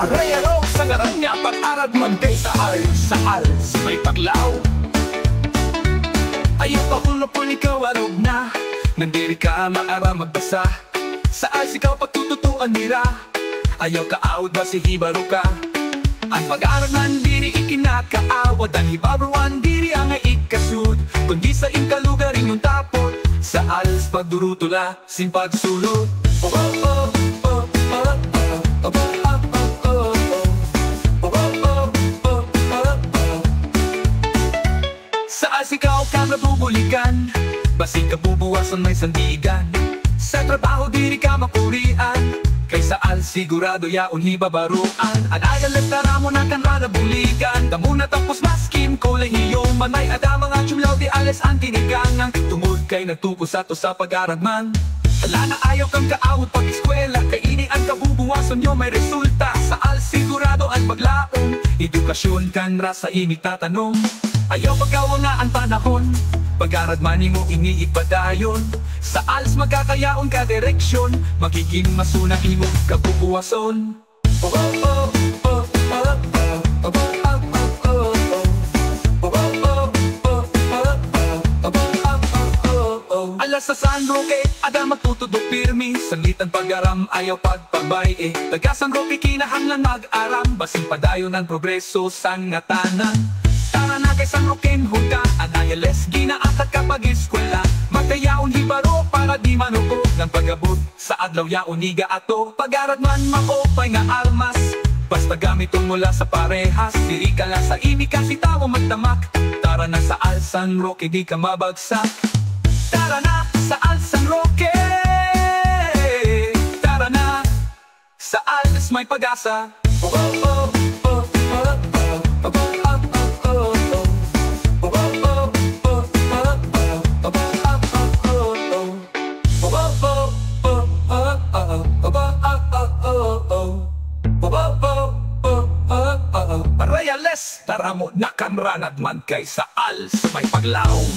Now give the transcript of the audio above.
Aray-araw sa ngaran niya pag-arad man kay sa als may paglaw. Ayaw pa hulapon ikaw arog na, nandiri ka maara magbasa. Sa als ikaw pagtututuan nira, ayaw ka awad ba si hibaro ka. Ang pag-arad nandiri ikinakaawad, ang hibaruan diri ang ikasud. Kundi sa inkalugaring yung tapot, sa als pagdurutula sin pagsulot. Sa als ikaw ka nabubulikan, basig ka bubuwasan may sandigan. Sa trabaho diri ka mapurian, kaysa als sigurado yaon hibabaruan. Ang ayalas tara mo na kan radabuligan, damo na tapos maskin kolehiyo manay ada mga chumlaw di alas ang tinigangang. Tungod kay nagtupo sa to sa pag-aragman, hala na ayaw kang kaawot pag-eskwela, kaini ang kabubuwasan nyo may resulta. Sa als sigurado ang paglaom, edukasyon kan ra sa imitatanong. Ayaw pagkawa nga ang panahon, pag-arad maning mo iniipadayon. Sa als magkakayaon ka direksyon, magiging masuna imo kabubuwason. Alas sa San Roque, ada magtutudok pirmi, sanglitan pag-aram ayaw pagpabay. Taga San Roque kinahanglan mag-aram, basing padayon ang progreso sa ngatanan. Tara na kay San Roque huda, anayales ginaatat kapag eskwela. Magtayaon hibaro para di manukog ng pag-abot sa adlaw yaon niga ato. Pag-arad man makopay nga almas, basta gamiton mula sa parehas. Diri ka lang sa imi kasi tao magtamak. Tara na sa als San Roque di ka mabagsak. Tara na sa als San Roque, tara na sa als may pag-asa. Parayales, tara mo nakanranad man kay sa als may paglaom.